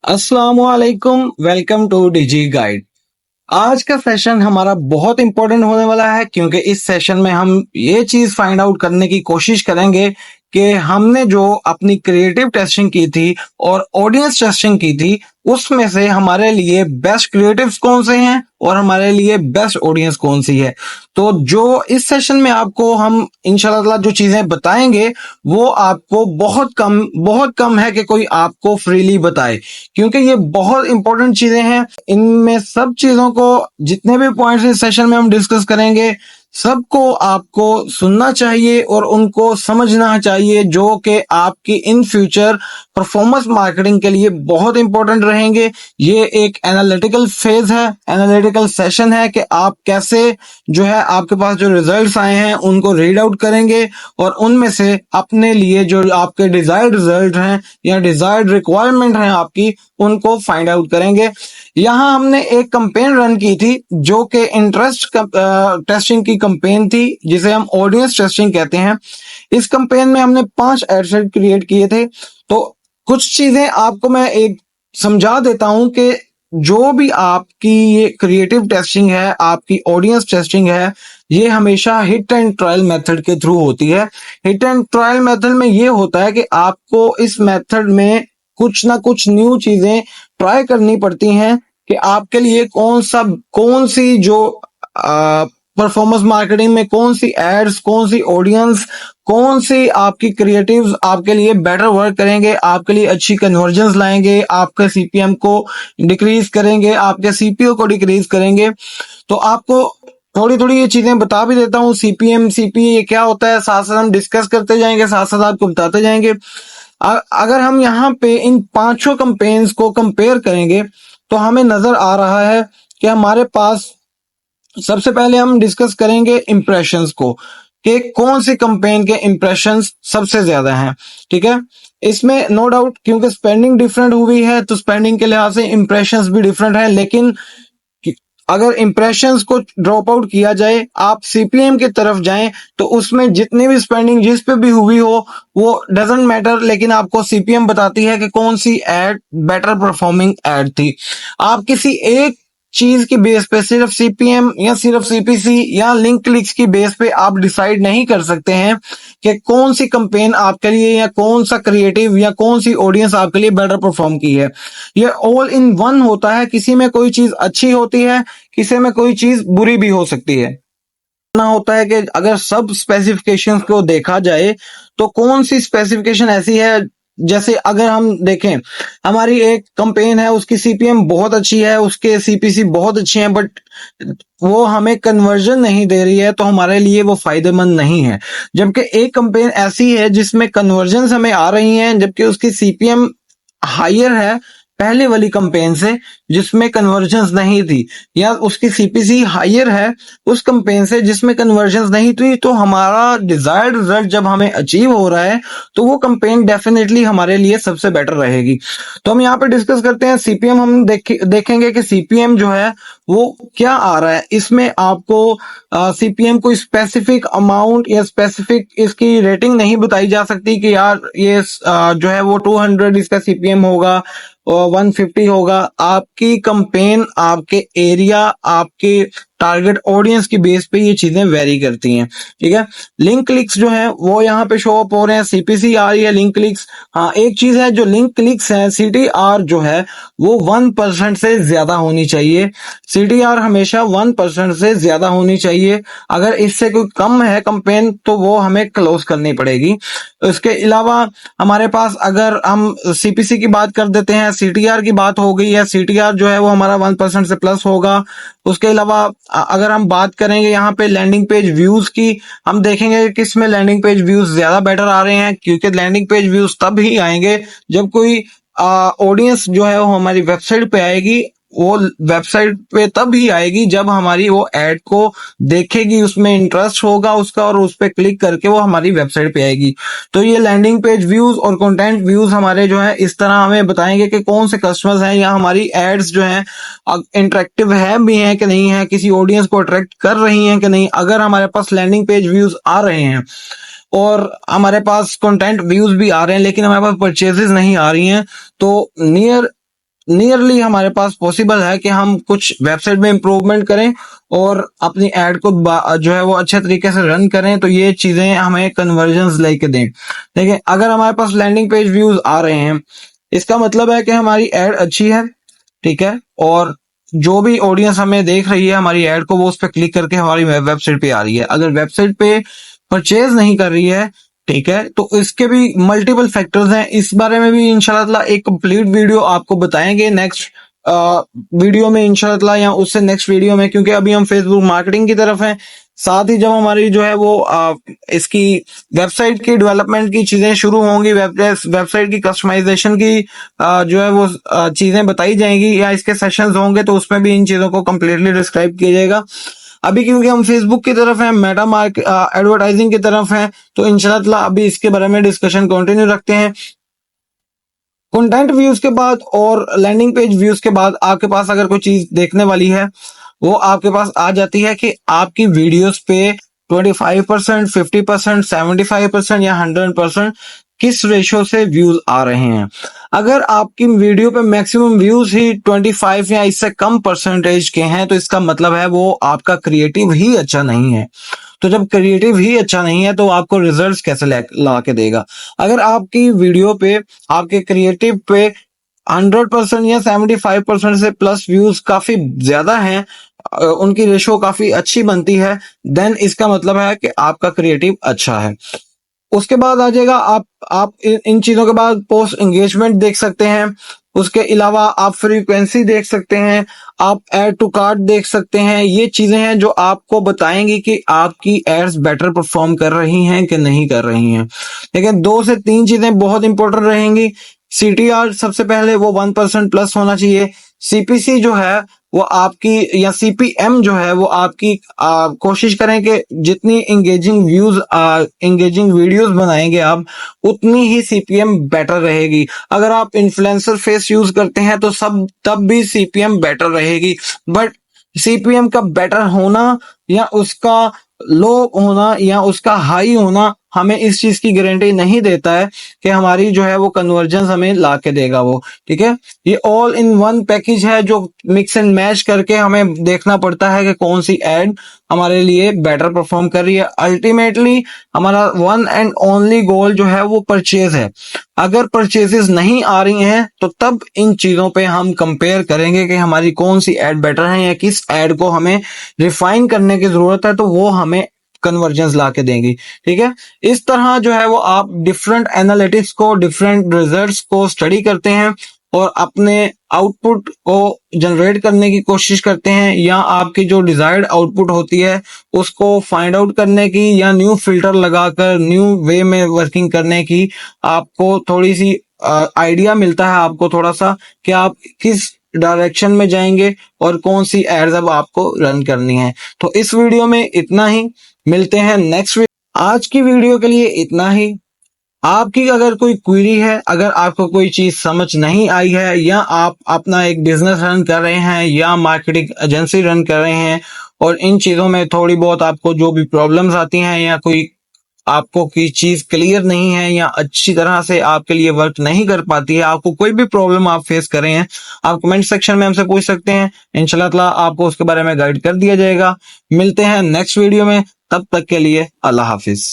अस्सलामुअलैकुम, welcome to digi guide. आज का सेशन हमारा बहुत इंपॉर्टेंट होने वाला है क्योंकि इस सेशन में हम ये चीज फाइंड आउट करने की कोशिश करेंगे कि हमने जो अपनी क्रिएटिव टेस्टिंग की थी और ऑडियंस टेस्टिंग की थी उसमें से हमारे लिए बेस्ट क्रिएटिव्स कौन से हैं और हमारे लिए बेस्ट ऑडियंस कौन सी है। तो जो इस सेशन में आपको हम इंशाल्लाह जो चीजें बताएंगे वो आपको बहुत कम है कि कोई आपको फ्रीली बताए, क्योंकि ये बहुत इंपॉर्टेंट चीजें हैं। इनमें सब चीजों को, जितने भी पॉइंट्स इस सेशन में हम डिस्कस करेंगे, सबको आपको सुनना चाहिए और उनको समझना चाहिए, जो कि आपकी इन फ्यूचर परफॉर्मेंस मार्केटिंग के लिए बहुत इंपॉर्टेंट रहेंगे। ये एक एनालिटिकल फेज है, एनालिटिकल सेशन है कि आप कैसे जो है आपके पास जो रिजल्ट्स आए हैं उनको रीड आउट करेंगे और उनमें से अपने लिए जो आपके डिजायर्ड रिजल्ट हैं या डिजायर्ड रिक्वायरमेंट हैं आपकी, उनको फाइंड आउट करेंगे। यहाँ हमने एक कंपेन रन की थी जो कि इंटरेस्ट टेस्टिंग की कंपेन थी, जिसे हम ऑडियंस टेस्टिंग कहते हैं। इस कंपेन में हमने 5 एडसेट क्रिएट किए थे। तो कुछ चीजें आपको मैं एक समझा देता हूं कि जो भी आपकी ये क्रिएटिव टेस्टिंग है, आपकी ऑडियंस टेस्टिंग है, ये हमेशा हिट एंड ट्रायल मेथड के थ्रू होती है। हिट एंड ट्रायल मेथड में ये होता है कि आपको इस मेथड में कुछ ना कुछ न्यू चीजें ट्राई करनी पड़ती हैं कि आपके लिए कौन सी जो परफॉर्मेंस मार्केटिंग में कौन सी एड्स, कौन सी ऑडियंस, कौन सी आपकी क्रिएटिव्स आपके लिए बेटर वर्क करेंगे, आपके लिए अच्छी कन्वर्जेंस लाएंगे, आपके सीपीएम को डिक्रीज करेंगे, आपके सीपीओ को डिक्रीज करेंगे। तो आपको थोड़ी थोड़ी ये चीजें बता भी देता हूँ। सीपीएम सीपीए ये क्या होता है, साथ साथ हम डिस्कस करते जाएंगे, साथ साथ आपको बताते जाएंगे। अगर हम यहाँ पे इन पांचों कंपेन्स को कंपेयर करेंगे तो हमें नजर आ रहा है कि हमारे पास सबसे पहले हम डिस्कस करेंगे इंप्रेशंस को, कि कौन सी कंपेन के इंप्रेशंस सबसे ज्यादा हैं। ठीक है, इसमें नो डाउट, क्योंकि स्पेंडिंग डिफरेंट हुई है तो स्पेंडिंग के लिहाज से इंप्रेशंस भी डिफरेंट है। लेकिन अगर इंप्रेशंस को ड्रॉप आउट किया जाए, आप सीपीएम की तरफ जाएं, तो उसमें जितनी भी स्पेंडिंग जिस पे भी हुई हो वो डजेंट मैटर, लेकिन आपको सीपीएम बताती है कि कौन सी एड बेटर परफॉर्मिंग एड थी। आप किसी एक चीज की बेस पे, सिर्फ सीपीएम या सिर्फ सीपीसी या लिंक क्लिक्स की बेस पे आप डिसाइड नहीं कर सकते हैं कि कौन सी कंपेन आपके लिए या कौन सा क्रिएटिव या कौन सी ऑडियंस आपके लिए बेटर परफॉर्म की है। ये ऑल इन वन होता है, किसी में कोई चीज अच्छी होती है, किसी में कोई चीज बुरी भी हो सकती है। ना होता है कि अगर सब स्पेसिफिकेशंस को देखा जाए तो कौन सी स्पेसिफिकेशन ऐसी है, जैसे अगर हम देखें हमारी एक कंपेन है, उसकी सीपीएम बहुत अच्छी है, उसके सीपीसी बहुत अच्छे हैं, बट वो हमें कन्वर्जन नहीं दे रही है, तो हमारे लिए वो फायदेमंद नहीं है। जबकि एक कंपेन ऐसी है जिसमें कन्वर्जन हमें आ रही हैं, जबकि उसकी सीपीएम हायर है पहले वाली कंपेन से जिसमें कन्वर्जेंस नहीं थी, या उसकी सीपीसी हायर है उस कंपेन से जिसमें कन्वर्जेंस नहीं थी, तो हमारा डिजायर्ड रिजल्ट जब हमें अचीव हो रहा है तो वो कंपेन डेफिनेटली हमारे लिए सबसे बेटर रहेगी। तो हम यहाँ पे डिस्कस करते हैं सीपीएम। हम देखेंगे कि सीपीएम जो है वो क्या आ रहा है। इसमें आपको सीपीएम को स्पेसिफिक अमाउंट या स्पेसिफिक इसकी रेटिंग नहीं बताई जा सकती कि यार ये जो है वो 200 इसका सीपीएम होगा और 150 होगा। आपकी कंपेन, आपके एरिया, आपके टारगेट ऑडियंस की बेस पे ये चीजें वेरी करती हैं। ठीक है, लिंक क्लिक्स जो है वो यहाँ पे शो अप हो रहे हैं, सीपीसी आ रही है, लिंक क्लिक्स। हाँ, एक चीज है, जो लिंक क्लिक्स है, सीटीआर जो है वो 1% से ज्यादा होनी चाहिए। सीटीआर हमेशा 1% से ज्यादा होनी चाहिए। अगर इससे कोई कम है कंपेन तो वो हमें क्लोज करनी पड़ेगी। इसके अलावा हमारे पास, अगर हम सीपीसी की बात कर देते हैं, सीटीआर की बात हो गई है, सीटीआर जो है वो हमारा 1% से प्लस होगा। उसके अलावा अगर हम बात करेंगे यहाँ पे लैंडिंग पेज व्यूज की, हम देखेंगे कि इसमें लैंडिंग पेज व्यूज ज्यादा बेटर आ रहे हैं, क्योंकि लैंडिंग पेज व्यूज तब ही आएंगे जब कोई ऑडियंस जो है वो हमारी वेबसाइट पे आएगी। वो वेबसाइट पे तब ही आएगी जब हमारी वो एड को देखेगी, उसमें इंटरेस्ट होगा उसका और उस पर क्लिक करके वो हमारी वेबसाइट पे आएगी। तो ये लैंडिंग पेज व्यूज और कंटेंट व्यूज हमारे जो है इस तरह हमें बताएंगे कि कौन से कस्टमर्स हैं या हमारी एड्स जो हैं इंटरेक्टिव है भी हैं कि नहीं है, किसी ऑडियंस को अट्रैक्ट कर रही हैं कि नहीं। अगर हमारे पास लैंडिंग पेज व्यूज आ रहे हैं और हमारे पास कंटेंट व्यूज भी आ रहे हैं लेकिन हमारे पास परचेजेस नहीं आ रही हैं, तो नियर नियरली हमारे पास पॉसिबल है कि हम कुछ वेबसाइट में इंप्रूवमेंट करें और अपनी एड को जो है वो अच्छे तरीके से रन करें, तो ये चीजें हमें कन्वर्जन्स लेके दें। देखिए, अगर हमारे पास लैंडिंग पेज व्यूज आ रहे हैं, इसका मतलब है कि हमारी एड अच्छी है, ठीक है, और जो भी ऑडियंस हमें देख रही है हमारी एड को, वो उस पर क्लिक करके हमारी वेबसाइट पे आ रही है। अगर वेबसाइट पे परचेज नहीं कर रही है, ठीक है, तो इसके भी मल्टीपल फैक्टर्स हैं। इस बारे में भी इंशाल्लाह एक कंप्लीट वीडियो आपको बताएंगे नेक्स्ट वीडियो में इंशाल्लाह, या उससे नेक्स्ट वीडियो में, क्योंकि अभी हम फेसबुक मार्केटिंग की तरफ हैं। साथ ही जब हमारी जो है वो इसकी वेबसाइट की डेवलपमेंट की चीजें शुरू होंगी, वेबसाइट की कस्टमाइजेशन की जो है वो चीजें बताई जाएंगी, या इसके सेशंस होंगे, तो उसमें भी इन चीजों को कंप्लीटली डिस्क्राइब किया जाएगा। अभी क्योंकि हम फेसबुक की तरफ हैं, मेटा मार्क एडवर्टाइजिंग की तरफ हैं, तो इंशाल्लाह अभी इसके बारे में डिस्कशन कंटिन्यू रखते हैं। कंटेंट व्यूज के बाद और लैंडिंग पेज व्यूज के बाद आपके पास अगर कोई चीज देखने वाली है, वो आपके पास आ जाती है कि आपकी वीडियोस पे 25%, 50%, 75% या 100% किस रेशो से व्यूज आ रहे हैं। अगर आपकी वीडियो पे मैक्सिमम व्यूज ही 25 या इससे कम परसेंटेज के हैं, तो इसका मतलब है वो आपका क्रिएटिव ही अच्छा नहीं है। तो जब क्रिएटिव ही अच्छा नहीं है, तो आपको रिजल्ट्स कैसे ला के देगा। अगर आपकी वीडियो पे, आपके क्रिएटिव पे 100% या 75% से प्लस व्यूज काफी ज्यादा हैं, उनकी रेशो काफी अच्छी बनती है, देन इसका मतलब है कि आपका क्रिएटिव अच्छा है। उसके बाद आ जाएगा आप इन चीजों के बाद पोस्ट एंगेजमेंट देख सकते हैं। उसके अलावा आप फ्रीक्वेंसी देख सकते हैं, आप ऐड टू कार्ट देख सकते हैं। ये चीजें हैं जो आपको बताएंगी कि आपकी एड्स बेटर परफॉर्म कर रही हैं कि नहीं कर रही हैं। लेकिन 2 से 3 चीजें बहुत इंपॉर्टेंट रहेंगी। सीटीआर सबसे पहले वो 1% प्लस होना चाहिए। सीपीसी जो है वो आपकी, या सीपीएम जो है वो आपकी, कोशिश करें कि जितनी एंगेजिंग वीडियोस बनाएंगे आप, उतनी ही सीपीएम बेटर रहेगी। अगर आप इन्फ्लुएंसर फेस यूज करते हैं तो तब भी सीपीएम बेटर रहेगी, बट सीपीएम का बेटर होना या उसका लो होना या उसका हाई होना हमें इस चीज की गारंटी नहीं देता है कि हमारी जो है वो कन्वर्जन हमें ला के देगा वो, ठीक है। ये ऑल इन वन पैकेज है जो मिक्स एंड मैच करके हमें देखना पड़ता है कि कौन सी एड हमारे लिए बेटर परफॉर्म कर रही है। अल्टीमेटली हमारा वन एंड ओनली गोल जो है वो परचेज है। अगर परचेजेस नहीं आ रही हैं, तो तब इन चीजों पे हम कंपेयर करेंगे कि हमारी कौन सी एड बेटर है या किस एड को हमें रिफाइन करने की जरूरत है, तो वो हमें कन्वर्जेंस ला के देंगी, ठीक है। इस तरह जो है वो आप डिफरेंट एनालिटिक्स को, डिफरेंट रिजल्ट्स को स्टडी करते हैं और अपने आउटपुट को जनरेट करने की कोशिश करते हैं, या आपकी जो डिजायर्ड आउटपुट होती है उसको फाइंड आउट करने की, या न्यू फिल्टर लगाकर न्यू वे में वर्किंग करने की आपको थोड़ी सी आइडिया मिलता है, आपको थोड़ा सा कि आप किस डायरेक्शन में जाएंगे और कौन सी एड्स अब आपको रन करनी है। तो इस वीडियो में इतना ही, मिलते हैं नेक्स्ट वीडियो। आज की वीडियो के लिए इतना ही। आपकी अगर कोई क्वेरी है, अगर आपको कोई चीज समझ नहीं आई है, या आप अपना एक बिजनेस रन कर रहे हैं या मार्केटिंग एजेंसी रन कर रहे हैं, और इन चीजों में थोड़ी बहुत आपको जो भी प्रॉब्लम्स आती हैं, या कोई आपको कोई चीज क्लियर नहीं है या अच्छी तरह से आपके लिए वर्क नहीं कर पाती है, आपको कोई भी प्रॉब्लम आप फेस कर रहे हैं, आप कमेंट सेक्शन में हमसे पूछ सकते हैं। इंशाल्लाह आपको उसके बारे में गाइड कर दिया जाएगा। मिलते हैं नेक्स्ट वीडियो में, तब तक के लिए अल्लाह हाफिज।